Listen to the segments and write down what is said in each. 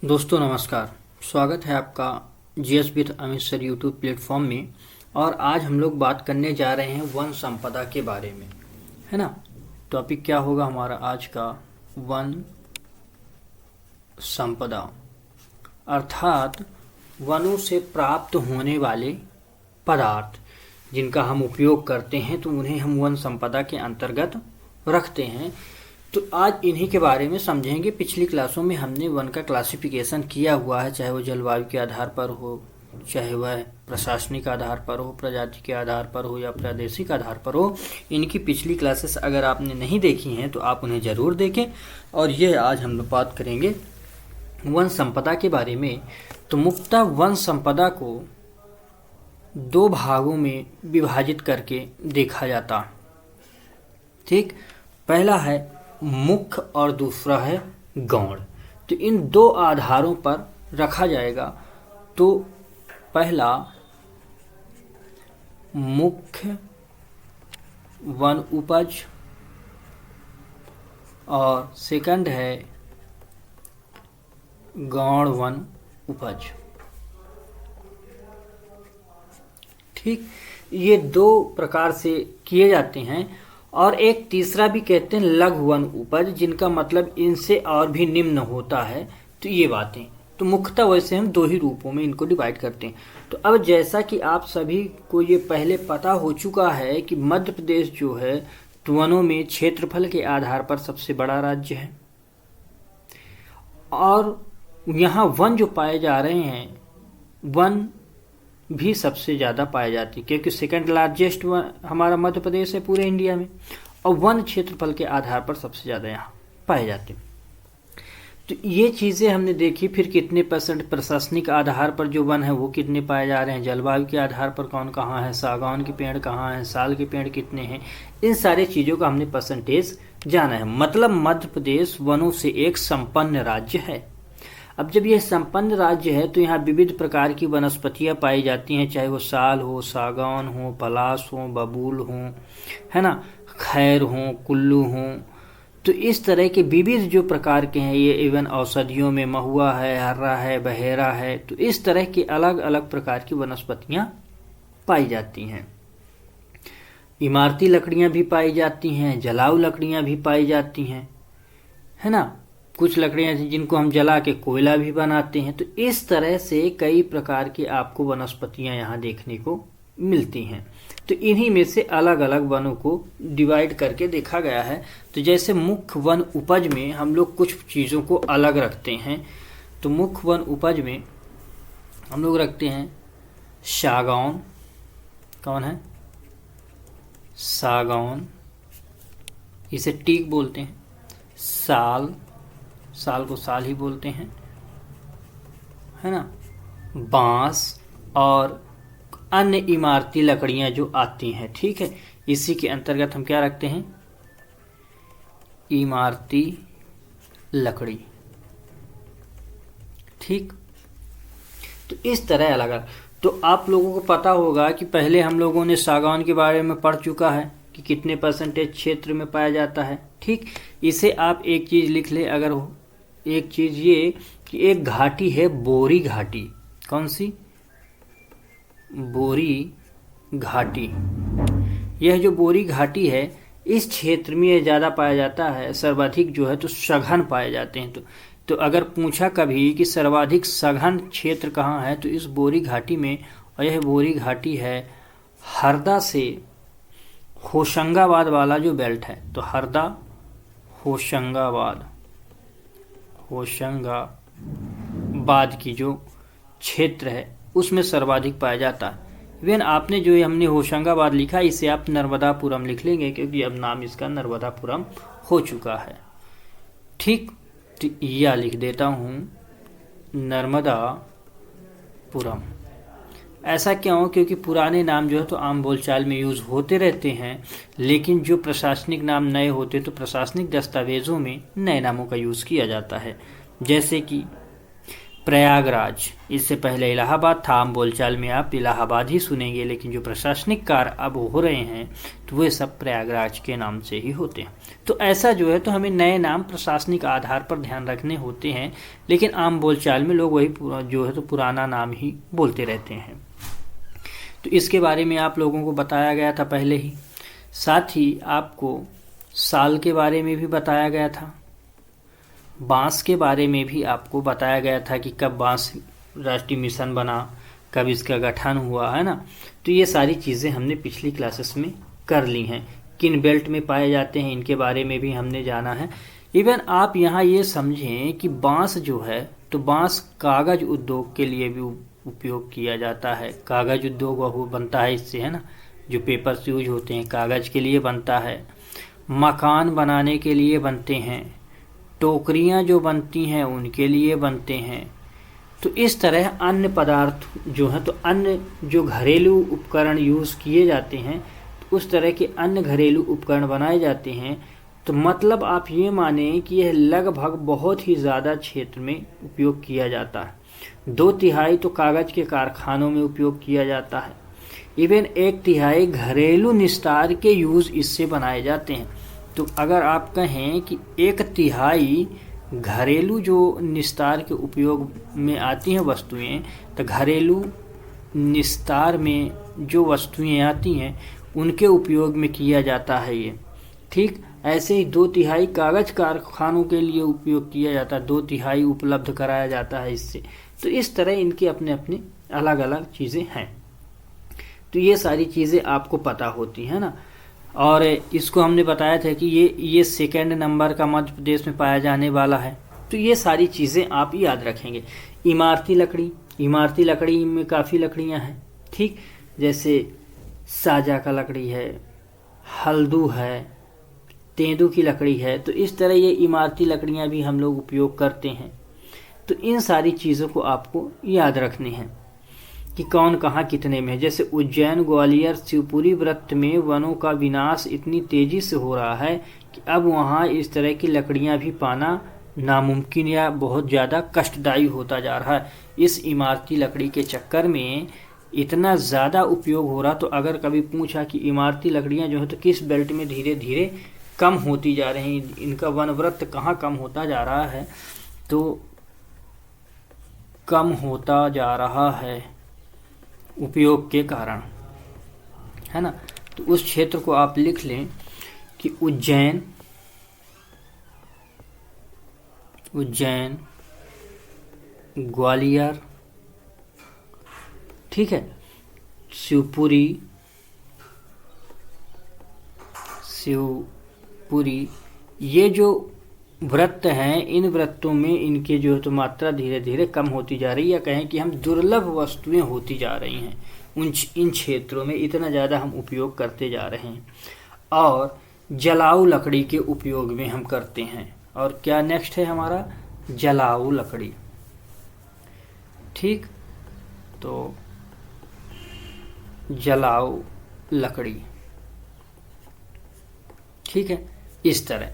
दोस्तों नमस्कार। स्वागत है आपका GS with Amit sir YouTube platform में। और आज हम लोग बात करने जा रहे हैं वन संपदा के बारे में, है ना। टॉपिक क्या होगा हमारा आज का? वन संपदा, अर्थात वनों से प्राप्त होने वाले पदार्थ जिनका हम उपयोग करते हैं तो उन्हें हम वन संपदा के अंतर्गत रखते हैं। तो आज इन्हीं के बारे में समझेंगे। पिछली क्लासों में हमने वन का क्लासिफिकेशन किया हुआ है, चाहे वो जलवायु के आधार पर हो, चाहे वह प्रशासनिक आधार पर हो, प्रजाति के आधार पर हो या प्रादेशिक आधार पर हो। इनकी पिछली क्लासेस अगर आपने नहीं देखी हैं तो आप उन्हें ज़रूर देखें। और यह आज हम लोग बात करेंगे वन संपदा के बारे में। तो मुख्यतः वन संपदा को दो भागों में विभाजित करके देखा जाता, ठीक। पहला है मुख्य और दूसरा है गौण। तो इन दो आधारों पर रखा जाएगा। तो पहला मुख्य वन उपज और सेकंड है गौण वन उपज, ठीक। ये दो प्रकार से किए जाते हैं। और एक तीसरा भी कहते हैं लघु वन उपज, जिनका मतलब इनसे और भी निम्न होता है। तो ये बातें तो मुख्यतः वैसे हम दो ही रूपों में इनको डिवाइड करते हैं। तो अब जैसा कि आप सभी को ये पहले पता हो चुका है कि मध्य प्रदेश जो है तो वनों में क्षेत्रफल के आधार पर सबसे बड़ा राज्य है। और यहाँ वन जो पाए जा रहे हैं, वन भी सबसे ज़्यादा पाए जाती है, क्योंकि सेकंड लार्जेस्ट हमारा मध्य प्रदेश है पूरे इंडिया में। और वन क्षेत्रफल के आधार पर सबसे ज़्यादा यहाँ पाए जाते हैं। तो ये चीज़ें हमने देखी। फिर कितने परसेंट प्रशासनिक आधार पर जो वन है वो कितने पाए जा रहे हैं, जलवायु के आधार पर कौन कहाँ है, सागौन के पेड़ कहाँ हैं, साल के पेड़ कितने हैं, इन सारे चीज़ों का हमने परसेंटेज जाना है। मतलब मध्य प्रदेश वनों से एक संपन्न राज्य है। अब जब यह संपन्न राज्य है तो यहाँ विविध प्रकार की वनस्पतियाँ पाई जाती हैं, चाहे वो साल हो, सागौन हो, पलाश हो, बबूल हो, है ना, खैर हो, कुल्लू हो। तो इस तरह के विविध जो प्रकार के हैं, ये इवन औषधियों में महुआ है, हर्रा है, बहेरा है। तो इस तरह की अलग अलग प्रकार की वनस्पतियाँ पाई जाती हैं। इमारती लकड़ियाँ भी पाई जाती हैं, जलाऊ लकड़ियाँ भी पाई जाती हैं, है ना। कुछ लकड़ियाँ जिनको हम जला के कोयला भी बनाते हैं। तो इस तरह से कई प्रकार की आपको वनस्पतियाँ यहाँ देखने को मिलती हैं। तो इन्हीं में से अलग अलग वनों को डिवाइड करके देखा गया है। तो जैसे मुख्य वन उपज में हम लोग कुछ चीज़ों को अलग रखते हैं। तो मुख्य वन उपज में हम लोग रखते हैं सागौन। कौन है? सागौन, इसे टीक बोलते हैं। साल, साल को साल ही बोलते हैं, है ना। बांस और अन्य इमारती लकड़ियां जो आती हैं, ठीक है। इसी के अंतर्गत हम क्या रखते हैं? इमारती लकड़ी, ठीक। तो इस तरह अलग अलग। तो आप लोगों को पता होगा कि पहले हम लोगों ने सागौन के बारे में पढ़ चुका है कि कितने परसेंटेज क्षेत्र में पाया जाता है, ठीक। इसे आप एक चीज़ लिख ले, अगर हो एक चीज़ ये कि एक घाटी है बोरी घाटी। कौन सी? बोरी घाटी। यह जो बोरी घाटी है इस क्षेत्र में यह ज़्यादा पाया जाता है। सर्वाधिक जो है तो सघन पाए जाते हैं। तो अगर पूछा कभी कि सर्वाधिक सघन क्षेत्र कहाँ है तो इस बोरी घाटी में। और यह बोरी घाटी है हरदा से होशंगाबाद वाला जो बेल्ट है। तो हरदा होशंगाबाद की जो क्षेत्र है उसमें सर्वाधिक पाया जाता है। इवन आपने जो हमने होशंगाबाद लिखा इसे आप नर्मदापुरम लिख लेंगे, क्योंकि अब नाम इसका नर्मदापुरम हो चुका है, ठीक। तो या लिख देता हूँ नर्मदापुरम। ऐसा क्यों? क्योंकि पुराने नाम जो है तो आम बोलचाल में यूज़ होते रहते हैं, लेकिन जो प्रशासनिक नाम नए होते तो प्रशासनिक दस्तावेज़ों में नए नामों का यूज़ किया जाता है। जैसे कि प्रयागराज, इससे पहले इलाहाबाद था। आम बोलचाल में आप इलाहाबाद ही सुनेंगे, लेकिन जो प्रशासनिक कार्य अब हो रहे हैं तो वे सब प्रयागराज के नाम से ही होते हैं। तो ऐसा जो है तो हमें नए नाम प्रशासनिक आधार पर ध्यान रखने होते हैं, लेकिन आम बोलचाल में लोग वही जो है तो पुराना नाम ही बोलते रहते हैं। तो इसके बारे में आप लोगों को बताया गया था पहले ही। साथ ही आपको साल के बारे में भी बताया गया था, बांस के बारे में भी आपको बताया गया था कि कब बांस राष्ट्रीय मिशन बना, कब इसका गठन हुआ, है ना। तो ये सारी चीज़ें हमने पिछली क्लासेस में कर ली हैं। किन बेल्ट में पाए जाते हैं इनके बारे में भी हमने जाना है। इवन आप यहाँ ये समझें कि बांस जो है तो बांस कागज उद्योग के लिए भी उपयोग किया जाता है। कागज उद्योग वो बनता है इससे, है ना, जो पेपर्स यूज होते हैं कागज के लिए बनता है। मकान बनाने के लिए बनते हैं, टोकरियाँ जो बनती हैं उनके लिए बनते हैं। तो इस तरह अन्य पदार्थ जो हैं तो अन्य जो घरेलू उपकरण यूज़ किए जाते हैं तो उस तरह के अन्य घरेलू उपकरण बनाए जाते हैं। तो मतलब आप ये माने कि यह लगभग बहुत ही ज़्यादा क्षेत्र में उपयोग किया जाता है। 2/3 तो कागज़ के कारखानों में उपयोग किया जाता है। इवन 1/3 घरेलू निस्तार के यूज़ इससे बनाए जाते हैं। तो अगर आप कहें कि 1/3 घरेलू जो निस्तार के उपयोग में आती हैं वस्तुएं, तो घरेलू निस्तार में जो वस्तुएं आती हैं उनके उपयोग में किया जाता है ये। ठीक ऐसे ही 2/3 कागज कारखानों के लिए उपयोग किया जाता है, 2/3 उपलब्ध कराया जाता है इससे। तो इस तरह इनके अपने अपने अलग अलग चीज़ें हैं। तो ये सारी चीज़ें आपको पता होती है ना। और इसको हमने बताया था कि ये सेकेंड नंबर का मध्य प्रदेश में पाया जाने वाला है। तो ये सारी चीज़ें आप याद रखेंगे। इमारती लकड़ी में काफ़ी लकड़ियाँ हैं, ठीक, जैसे साजा का लकड़ी है, हल्दू है, तेंदू की लकड़ी है। तो इस तरह ये इमारती लकड़ियाँ भी हम लोग उपयोग करते हैं। तो इन सारी चीज़ों को आपको याद रखनी है कि कौन कहाँ कितने में है। जैसे उज्जैन, ग्वालियर, शिवपुरी वृत्त में वनों का विनाश इतनी तेजी से हो रहा है कि अब वहाँ इस तरह की लकड़ियाँ भी पाना नामुमकिन या बहुत ज़्यादा कष्टदायी होता जा रहा है। इस इमारती लकड़ी के चक्कर में इतना ज़्यादा उपयोग हो रहा। तो अगर कभी पूछा कि इमारती लकड़ियाँ जो है तो किस बेल्ट में धीरे धीरे कम होती जा रही हैं, इनका वनवृत्त कहाँ कम होता जा रहा है, तो कम होता जा रहा है उपयोग के कारण, है ना। तो उस क्षेत्र को आप लिख लें कि उज्जैन, ग्वालियर, ठीक है, शिवपुरी, ये जो व्रत हैं इन व्रतों में इनके जो है तो मात्रा धीरे धीरे कम होती जा रही है, या कहें कि हम दुर्लभ वस्तुएं होती जा रही हैं। इन क्षेत्रों में इतना ज़्यादा हम उपयोग करते जा रहे हैं। और जलाऊ लकड़ी के उपयोग में हम करते हैं। और क्या नेक्स्ट है हमारा, जलाऊ लकड़ी, ठीक। तो जलाऊ लकड़ी, ठीक है, इस तरह।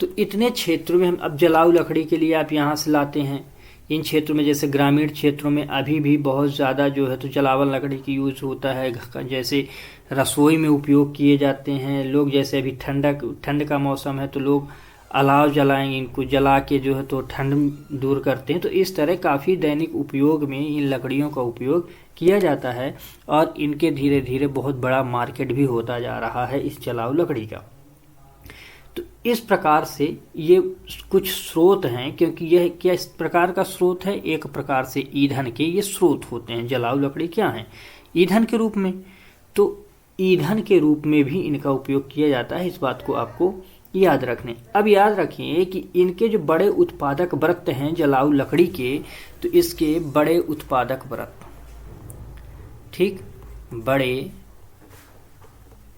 तो इतने क्षेत्रों में हम अब जलाऊ लकड़ी के लिए आप यहाँ से लाते हैं। इन क्षेत्रों में जैसे ग्रामीण क्षेत्रों में अभी भी बहुत ज़्यादा जो है तो जलावन लकड़ी की यूज़ होता है। जैसे रसोई में उपयोग किए जाते हैं लोग। जैसे अभी ठंड का मौसम है तो लोग अलाव जलाएंगे, इनको जला के जो है तो ठंड दूर करते हैं। तो इस तरह काफ़ी दैनिक उपयोग में इन लकड़ियों का उपयोग किया जाता है और इनके धीरे धीरे बहुत बड़ा मार्केट भी होता जा रहा है इस जलाऊ लकड़ी का। तो इस प्रकार से ये कुछ स्रोत हैं, क्योंकि यह क्या इस प्रकार का स्रोत है, एक प्रकार से ईंधन के ये स्रोत होते हैं। जलाऊ लकड़ी क्या है, ईंधन के रूप में। तो ईंधन के रूप में भी इनका उपयोग किया जाता है, इस बात को आपको याद रखने। अब याद रखिए कि इनके जो बड़े उत्पादक व्रत हैं जलाऊ लकड़ी के, तो इसके बड़े उत्पादक व्रत, ठीक, बड़े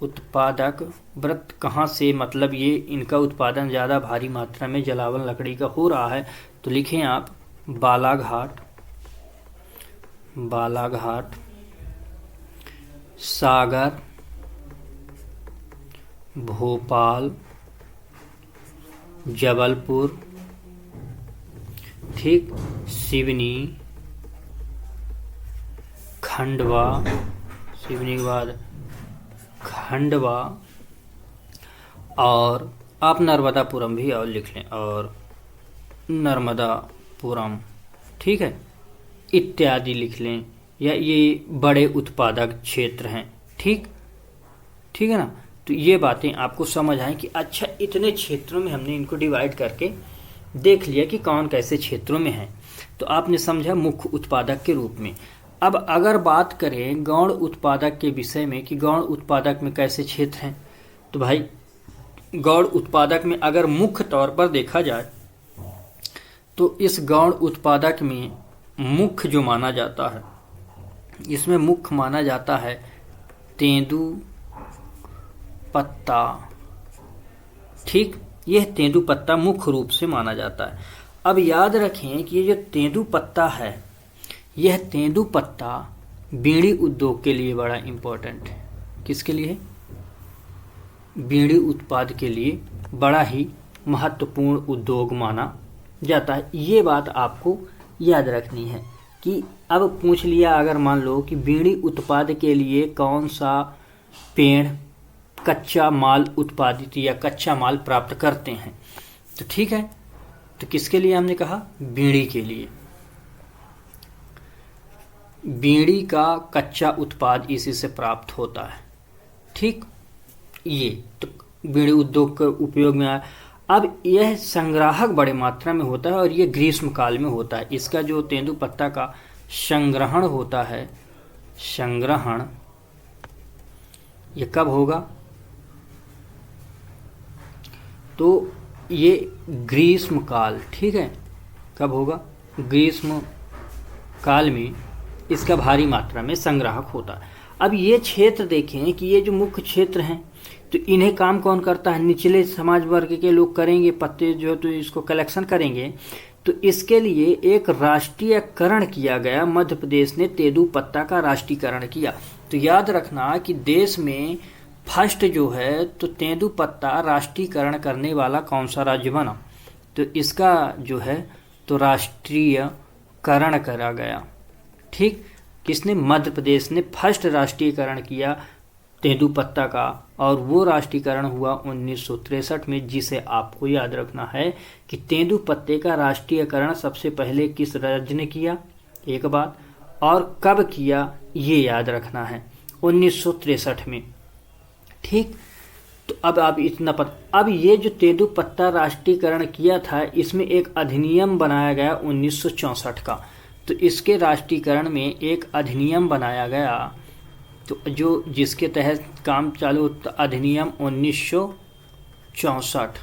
उत्पादक व्रत कहाँ से, मतलब ये इनका उत्पादन ज़्यादा भारी मात्रा में जलावन लकड़ी का हो रहा है। तो लिखें आप बालाघाट, सागर, भोपाल, जबलपुर, ठीक, सिवनी, खंडवा, सिवनी के बाद खंडवा, और आप नर्मदापुरम भी और लिख लें, और नर्मदापुरम, ठीक है, इत्यादि लिख लें, या ये बड़े उत्पादक क्षेत्र हैं। ठीक है ना। तो ये बातें आपको समझ आए कि अच्छा इतने क्षेत्रों में हमने इनको डिवाइड करके देख लिया कि कौन कैसे क्षेत्रों में है, तो आपने समझा मुख्य उत्पादक के रूप में। अब अगर बात करें गौण उत्पादक के विषय में कि गौण उत्पादक में कैसे क्षेत्र हैं, तो भाई गौण उत्पादक में अगर मुख्य तौर पर देखा जाए तो इस गौण उत्पादक में मुख्य जो माना जाता है, इसमें मुख्य माना जाता है तेंदू पत्ता। ठीक, यह तेंदू पत्ता मुख्य रूप से माना जाता है। अब याद रखें कि ये जो तेंदू पत्ता है, यह तेंदू पत्ता बीड़ी उद्योग के लिए बड़ा इंपॉर्टेंट है। किसके लिए? बीड़ी उत्पाद के लिए बड़ा ही महत्वपूर्ण उद्योग माना जाता है। ये बात आपको याद रखनी है कि अब पूछ लिया अगर मान लो कि बीड़ी उत्पाद के लिए कौन सा पेड़ कच्चा माल उत्पादित या कच्चा माल प्राप्त करते हैं, तो ठीक है, तो किसके लिए हमने कहा? बीड़ी के लिए। बीड़ी का कच्चा उत्पाद इसी से प्राप्त होता है। ठीक, ये तो बीड़ी उद्योग के उपयोग में आया। अब यह संग्राहक बड़े मात्रा में होता है और ये ग्रीष्म काल में होता है। इसका जो तेंदू पत्ता का संग्रहण होता है, संग्रहण ये कब होगा? तो ये ग्रीष्म काल, ठीक है, कब होगा? ग्रीष्म काल में इसका भारी मात्रा में संग्राहक होता है। अब ये क्षेत्र देखें कि ये जो मुख्य क्षेत्र हैं, तो इन्हें काम कौन करता है? निचले समाज वर्ग के लोग करेंगे, पत्ते जो है तो इसको कलेक्शन करेंगे। तो इसके लिए एक राष्ट्रीयकरण किया गया। मध्य प्रदेश ने तेंदू पत्ता का राष्ट्रीयकरण किया। तो याद रखना कि देश में फर्स्ट जो है तो तेंदू पत्ता राष्ट्रीयकरण करने वाला कौन सा राज्य बना? तो इसका जो है तो राष्ट्रीयकरण करा गया। ठीक, किसने? मध्य प्रदेश ने फर्स्ट राष्ट्रीयकरण किया तेंदू पत्ता का, और वो राष्ट्रीयकरण हुआ 1963 में, जिसे आपको याद रखना है कि तेंदू पत्ते का राष्ट्रीयकरण सबसे पहले किस राज्य ने किया, एक बात, और कब किया ये याद रखना है, 1963 में। ठीक, तो अब आप इतना अब ये जो तेंदू पत्ता राष्ट्रीयकरण किया था, इसमें एक अधिनियम बनाया गया 1964 का। तो इसके राष्ट्रीयकरण में एक अधिनियम बनाया गया, तो जो जिसके तहत काम चालू होता, अधिनियम 1964।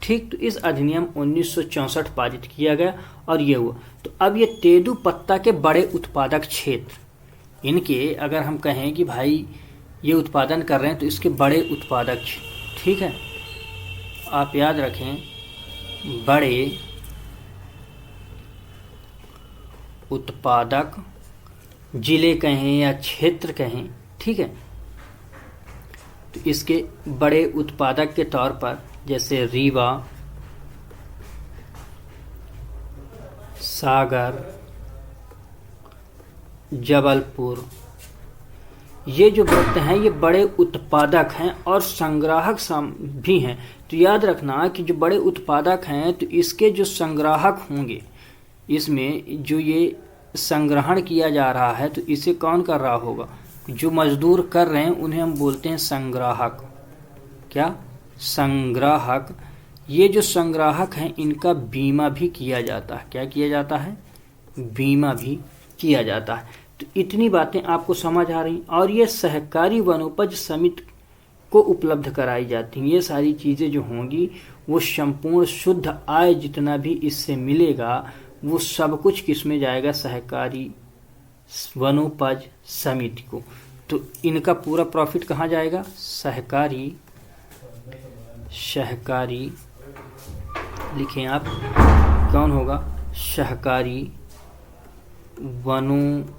ठीक, तो इस अधिनियम 1964 पारित किया गया और ये हुआ। तो अब ये तेंदू पत्ता के बड़े उत्पादक क्षेत्र, इनके अगर हम कहें कि भाई ये उत्पादन कर रहे हैं तो इसके बड़े उत्पादक, ठीक है, आप याद रखें, बड़े उत्पादक जिले कहें या क्षेत्र कहें, ठीक है, तो इसके बड़े उत्पादक के तौर पर जैसे रीवा, सागर, जबलपुर, ये जो वृत्त हैं ये बड़े उत्पादक हैं और संग्राहक भी हैं। तो याद रखना कि जो बड़े उत्पादक हैं तो इसके जो संग्राहक होंगे, इसमें जो ये संग्रहण किया जा रहा है तो इसे कौन कर रहा होगा? जो मजदूर कर रहे हैं उन्हें हम बोलते हैं संग्राहक। क्या? संग्राहक। ये जो संग्राहक हैं इनका बीमा भी किया जाता है। क्या किया जाता है? बीमा भी किया जाता है। तो इतनी बातें आपको समझ आ रही, और ये सहकारी वनोपज समिति को उपलब्ध कराई जाती हैं। ये सारी चीज़ें जो होंगी वो संपूर्ण शुद्ध आय जितना भी इससे मिलेगा वो सब कुछ किस में जाएगा? सहकारी वनोपज समिति को। तो इनका पूरा प्रॉफिट कहाँ जाएगा? सहकारी लिखें आप, कौन होगा? सहकारी वनोपज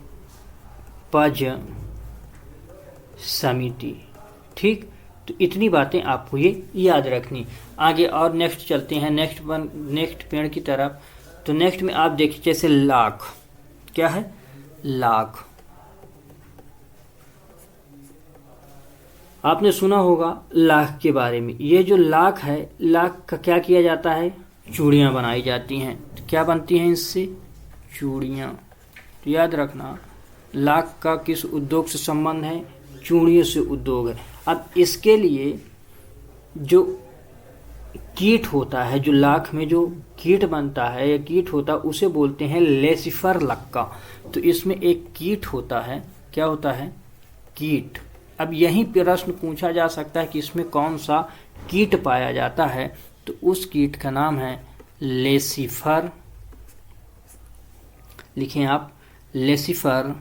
समिति। ठीक, तो इतनी बातें आपको ये याद रखनी। आगे और नेक्स्ट चलते हैं, नेक्स्ट पेड़ की तरफ। तो नेक्स्ट में आप देखिए जैसे लाख, क्या है लाख, आपने सुना होगा लाख के बारे में। ये जो लाख है, लाख का क्या किया जाता है, चूड़ियाँ बनाई जाती हैं। तो क्या बनती हैं इससे, चूड़ियाँ। तो याद रखना लाख का किस उद्योग से संबंध है, चूड़ियों से उद्योग है। अब इसके लिए जो कीट होता है, जो लाख में जो कीट बनता है या कीट होता है, उसे बोलते हैं लेसिफर लक्का। तो इसमें एक कीट होता है, क्या होता है, कीट। अब यही प्रश्न पूछा जा सकता है कि इसमें कौन सा कीट पाया जाता है, तो उस कीट का नाम है लेसिफर, लिखें आप लेसिफर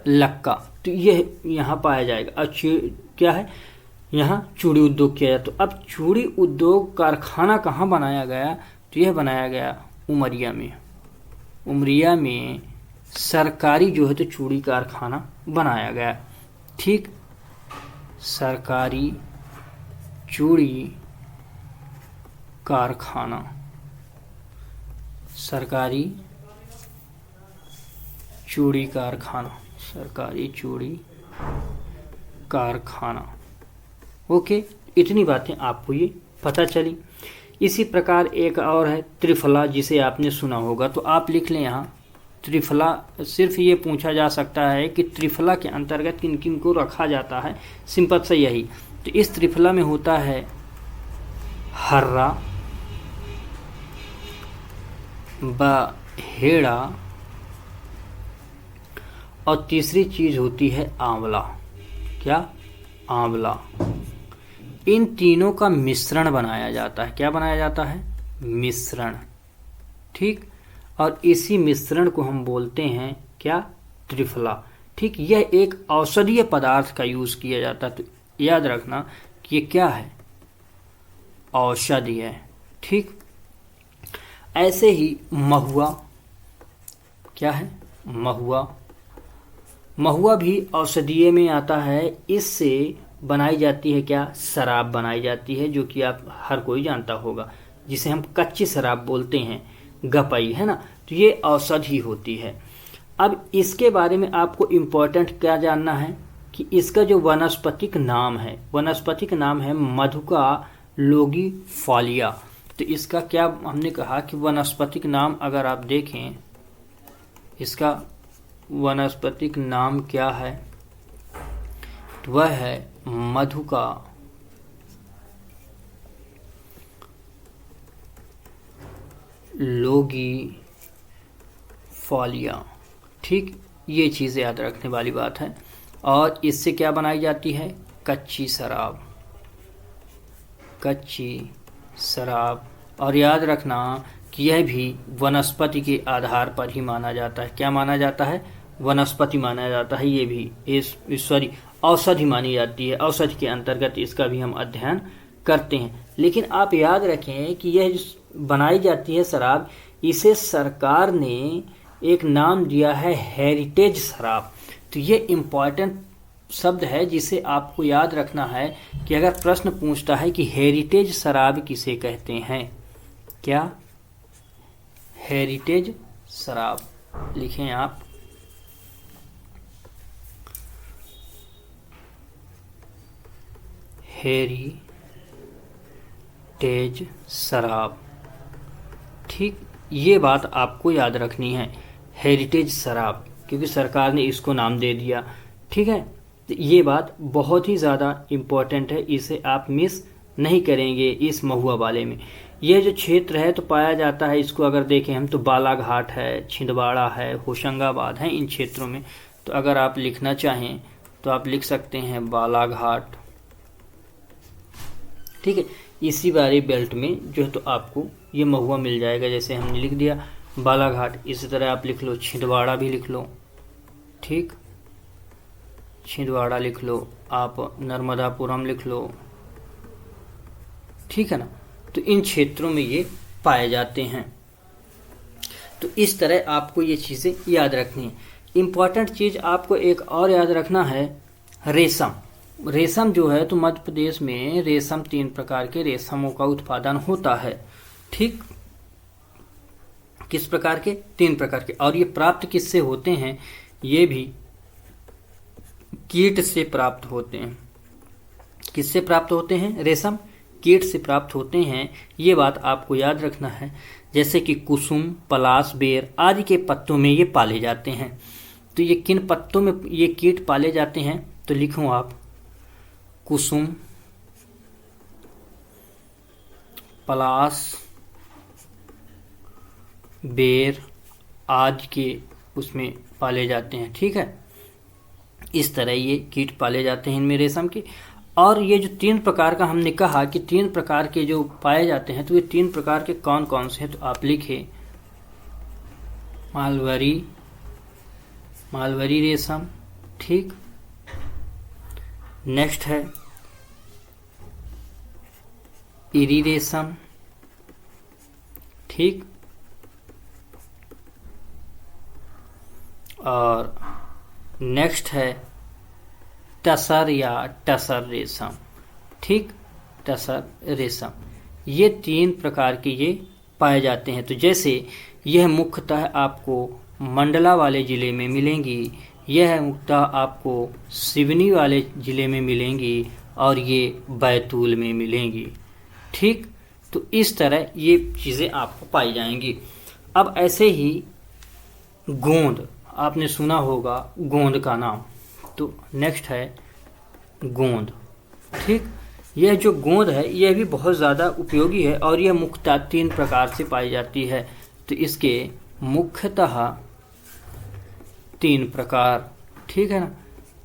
लक्का। तो यह यहाँ पाया जाएगा। अब क्या है, यहाँ चूड़ी उद्योग किया जाए। तो अब चूड़ी उद्योग कारखाना कहाँ बनाया गया, तो यह बनाया गया उमरिया में। उमरिया में सरकारी जो है तो चूड़ी कारखाना बनाया गया। ठीक, सरकारी चूड़ी कारखाना, सरकारी चूड़ी कारखाना, सरकारी चूड़ी कारखाना। ओके, इतनी बातें आपको ये पता चली। इसी प्रकार एक और है त्रिफला, जिसे आपने सुना होगा। तो आप लिख लें यहाँ त्रिफला। सिर्फ ये पूछा जा सकता है कि त्रिफला के अंतर्गत किन किन को रखा जाता है, सिंपल से यही। तो इस त्रिफला में होता है हर्रा, बहेड़ा और तीसरी चीज होती है आंवला। क्या, आंवला। इन तीनों का मिश्रण बनाया जाता है। क्या बनाया जाता है, मिश्रण। ठीक, और इसी मिश्रण को हम बोलते हैं क्या, त्रिफला। ठीक, यह एक औषधीय पदार्थ का यूज किया जाता है। तो याद रखना कि ये क्या है, औषधि है। ठीक, ऐसे ही महुआ, क्या है, महुआ। महुआ भी औषधीय में आता है। इससे बनाई जाती है क्या, शराब बनाई जाती है, जो कि आप हर कोई जानता होगा, जिसे हम कच्ची शराब बोलते हैं, गपई, है ना। तो ये औषधि होती है। अब इसके बारे में आपको इम्पोर्टेंट क्या जानना है कि इसका जो वनस्पतिक नाम है, वनस्पतिक नाम है मधुका लोगिफोलिया। तो इसका क्या हमने कहा कि वनस्पतिक नाम अगर आप देखें, इसका वनस्पतिक नाम क्या है, तो वह है मधुका लोगिफोलिया। ठीक, ये चीज़ याद रखने वाली बात है। और इससे क्या बनाई जाती है, कच्ची शराब, कच्ची शराब। और याद रखना कि यह भी वनस्पति के आधार पर ही माना जाता है। क्या माना जाता है, वनस्पति माना जाता है। ये भी सॉरी औषधि मानी जाती है। औषधि के अंतर्गत इसका भी हम अध्ययन करते हैं। लेकिन आप याद रखें कि यह जो बनाई जाती है शराब, इसे सरकार ने एक नाम दिया है हेरिटेज शराब। तो ये इम्पॉर्टेंट शब्द है जिसे आपको याद रखना है कि अगर प्रश्न पूछता है कि हेरिटेज शराब किसे कहते हैं, क्या, हेरिटेज शराब, लिखें आप हेरिटेज शराब। ठीक, ये बात आपको याद रखनी है, हेरिटेज शराब, क्योंकि सरकार ने इसको नाम दे दिया। ठीक है, तो ये बात बहुत ही ज़्यादा इम्पोर्टेंट है, इसे आप मिस नहीं करेंगे इस महुआ वाले में। यह जो क्षेत्र है तो पाया जाता है, इसको अगर देखें हम तो बालाघाट है, छिंदवाड़ा है, होशंगाबाद है, इन क्षेत्रों में। तो अगर आप लिखना चाहें तो आप लिख सकते हैं बालाघाट। ठीक है, इसी वाले बेल्ट में जो है तो आपको ये महुआ मिल जाएगा। जैसे हमने लिख दिया बालाघाट, इसी तरह आप लिख लो छिंदवाड़ा भी लिख लो। ठीक, छिंदवाड़ा लिख लो, आप नर्मदापुरम लिख लो। ठीक है ना, तो इन क्षेत्रों में ये पाए जाते हैं। तो इस तरह आपको ये चीज़ें याद रखनी है। इम्पॉर्टेंट चीज़ आपको एक और याद रखना है, रेशम। रेशम जो है तो मध्य प्रदेश में रेशम 3 प्रकार के रेशमों का उत्पादन होता है। ठीक, किस प्रकार के? 3 प्रकार के। और ये प्राप्त किससे होते हैं? ये भी कीट से प्राप्त होते हैं। किससे प्राप्त होते हैं? रेशम कीट से प्राप्त होते हैं। ये बात आपको याद रखना है। जैसे कि कुसुम, पलाश, बेर आदि के पत्तों में ये पाले जाते हैं। तो ये किन पत्तों में ये कीट पाले जाते हैं? तो लिखो आप कुसुम, पलाश, बेर आदि के उसमें पाले जाते हैं। ठीक है, इस तरह ये कीट पाले जाते हैं इनमें रेशम के। और ये जो 3 प्रकार का हमने कहा कि 3 प्रकार के जो पाए जाते हैं, तो ये 3 प्रकार के कौन कौन से हैं? तो आप लिखे मालवरी रेशम। ठीक, नेक्स्ट है इरी रेशम। ठीक, और नेक्स्ट है टसर या टसर रेशम। ठीक, टसर रेशम। ये 3 प्रकार के ये पाए जाते हैं। तो जैसे यह मुख्यतः आपको मंडला वाले ज़िले में मिलेंगी, यह मुख्यतः आपको सिवनी वाले ज़िले में मिलेंगी, और ये बैतूल में मिलेंगी। ठीक, तो इस तरह ये चीज़ें आपको पाई जाएंगी। अब ऐसे ही गोंद, आपने सुना होगा गोंद का नाम। तो नेक्स्ट है गोंद। ठीक, यह जो गोंद है यह भी बहुत ज़्यादा उपयोगी है, और यह मुख्यतः 3 प्रकार से पाई जाती है। तो इसके मुख्यतः 3 प्रकार, ठीक है ना,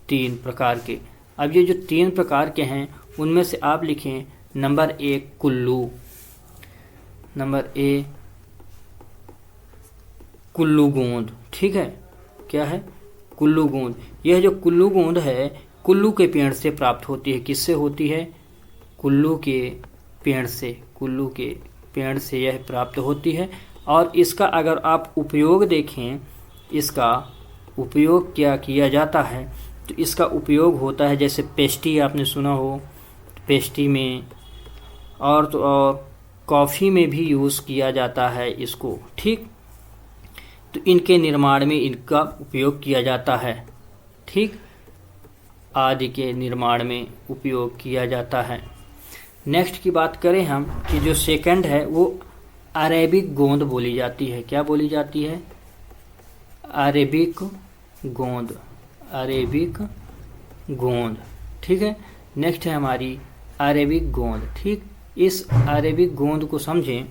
3 प्रकार के। अब ये जो 3 प्रकार के हैं उनमें से आप लिखें नंबर 1 कुल्लू। नंबर 1 कुल्लू गोंद। ठीक है, क्या है? कुल्लू गोंद। यह जो कुल्लू गोंद है कुल्लू के पेड़ से प्राप्त होती है। किससे होती है? कुल्लू के पेड़ से। कुल्लू के पेड़ से यह प्राप्त होती है। और इसका अगर आप उपयोग देखें, इसका उपयोग क्या किया जाता है, तो इसका उपयोग होता है जैसे पेस्टी, आपने सुना हो, पेस्टी में, और तो और कॉफ़ी में भी यूज़ किया जाता है इसको। ठीक, तो इनके निर्माण में इनका उपयोग किया जाता है। ठीक, आदि के निर्माण में उपयोग किया जाता है। नेक्स्ट की बात करें हम कि जो सेकंड है वो अरेबिक गोंद बोली जाती है। क्या बोली जाती है? अरेबिक गोंद। अरेबिक गोंद। ठीक है, नेक्स्ट है हमारी अरेबिक गोंद। ठीक, इस अरेबिक गोंद को समझें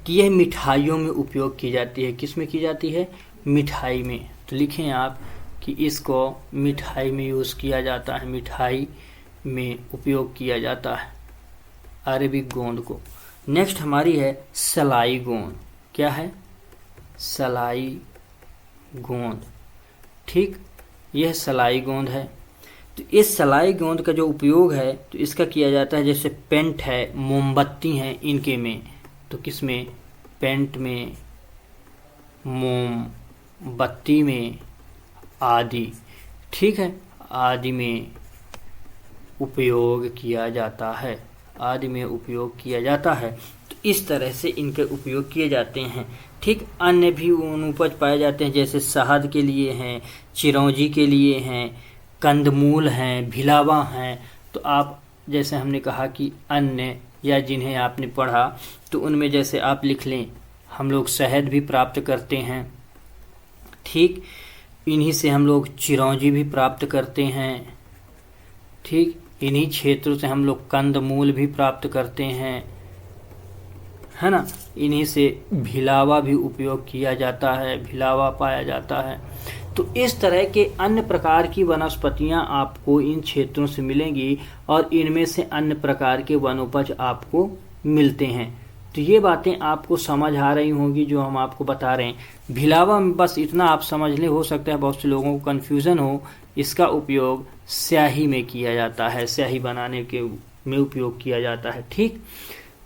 कि यह मिठाइयों में उपयोग की जाती है। किस में की जाती है? मिठाई में। तो लिखें आप कि इसको मिठाई में यूज़ किया जाता है, मिठाई में उपयोग किया जाता है अरेबिक गोंद को। नेक्स्ट हमारी है सलाई गोंद। क्या है? सलाई गोंद। ठीक, यह सलाई गोंद है। तो इस सलाई गोंद का जो उपयोग है तो इसका किया जाता है जैसे पेंट है, मोमबत्ती हैं इनके में। तो किस में? पेंट में, मोमबत्ती में आदि। ठीक है, आदि में उपयोग किया जाता है। आदि में उपयोग किया जाता है। तो इस तरह से इनके उपयोग किए जाते हैं। ठीक, अन्य भी अनुपज पाए जाते हैं जैसे शहद के लिए हैं, चिरौंजी के लिए हैं, कंदमूल हैं, भिलावा हैं। तो आप जैसे हमने कहा कि अन्य या जिन्हें आपने पढ़ा तो उनमें जैसे आप लिख लें, हम लोग शहद भी प्राप्त करते हैं। ठीक, इन्हीं से हम लोग चिरौंजी भी प्राप्त करते हैं। ठीक, इन्हीं क्षेत्रों से हम लोग कंदमूल भी प्राप्त करते हैं, है ना। इन्हीं से भिलावा भी उपयोग किया जाता है, भिलावा पाया जाता है। तो इस तरह के अन्य प्रकार की वनस्पतियां आपको इन क्षेत्रों से मिलेंगी और इनमें से अन्य प्रकार के वनोपज आपको मिलते हैं। तो ये बातें आपको समझ आ रही होंगी जो हम आपको बता रहे हैं। भिलावा में बस इतना आप समझ लें, हो सकता है बहुत से लोगों को कन्फ्यूज़न हो। इसका उपयोग स्याही में किया जाता है, स्याही बनाने के में उपयोग किया जाता है। ठीक,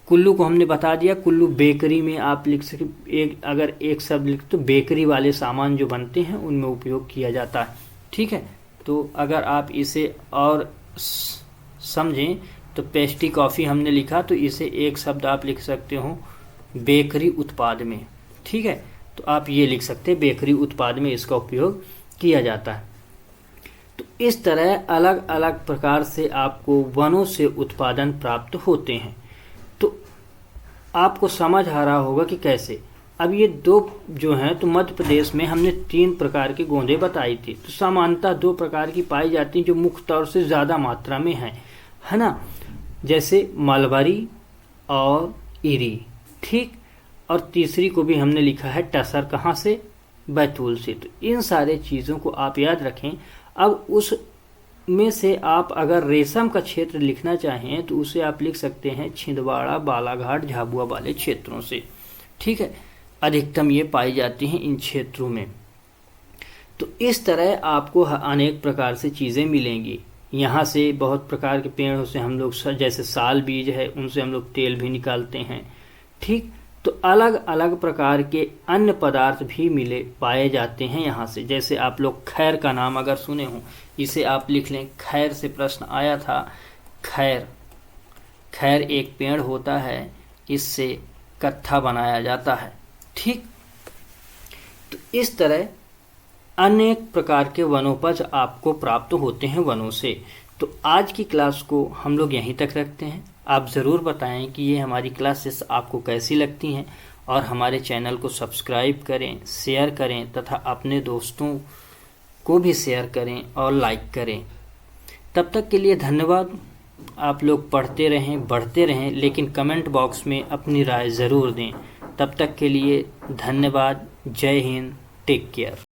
कुल्लू को हमने बता दिया। कुल्लू बेकरी में आप लिख सके, अगर एक शब्द लिख तो बेकरी वाले सामान जो बनते हैं उनमें उपयोग किया जाता है। ठीक है, तो अगर आप इसे और समझें तो पेस्ट्री कॉफ़ी हमने लिखा, तो इसे एक शब्द आप लिख सकते हो बेकरी उत्पाद में। ठीक है, तो आप ये लिख सकते हैं बेकरी उत्पाद में इसका उपयोग किया जाता है। तो इस तरह अलग अलग प्रकार से आपको वनों से उत्पादन प्राप्त होते हैं। तो आपको समझ आ रहा होगा कि कैसे। अब ये दो जो हैं, तो मध्य प्रदेश में हमने 3 प्रकार की गोंदें बताई थी। तो सामान्यतः 2 प्रकार की पाई जाती हैं जो मुख्य तौर से ज़्यादा मात्रा में हैं, है ना, जैसे मलबरी और इरी, ठीक। और तीसरी को भी हमने लिखा है टसर, कहाँ से, बैतूल से। तो इन सारे चीज़ों को आप याद रखें। अब उस में से आप अगर रेशम का क्षेत्र लिखना चाहें तो उसे आप लिख सकते हैं छिंदवाड़ा, बालाघाट, झाबुआ वाले क्षेत्रों से, ठीक है। अधिकतम ये पाई जाती हैं इन क्षेत्रों में। तो इस तरह आपको अनेक प्रकार से चीज़ें मिलेंगी। यहाँ से बहुत प्रकार के पेड़ों से हम लोग, जैसे साल बीज है, उनसे हम लोग तेल भी निकालते हैं, ठीक। तो अलग अलग प्रकार के अन्य पदार्थ भी पाए जाते हैं यहाँ से। जैसे आप लोग खैर का नाम अगर सुने हो, इसे आप लिख लें, खैर से प्रश्न आया था। खैर एक पेड़ होता है, इससे कत्था बनाया जाता है, ठीक। तो इस तरह अनेक प्रकार के वनोपज आपको प्राप्त होते हैं वनों से। तो आज की क्लास को हम लोग यहीं तक रखते हैं। आप ज़रूर बताएं कि ये हमारी क्लासेस आपको कैसी लगती हैं, और हमारे चैनल को सब्सक्राइब करें, शेयर करें तथा अपने दोस्तों को भी शेयर करें और लाइक करें। तब तक के लिए धन्यवाद। आप लोग पढ़ते रहें, बढ़ते रहें, लेकिन कमेंट बॉक्स में अपनी राय ज़रूर दें। तब तक के लिए धन्यवाद। जय हिंद, टेक केयर।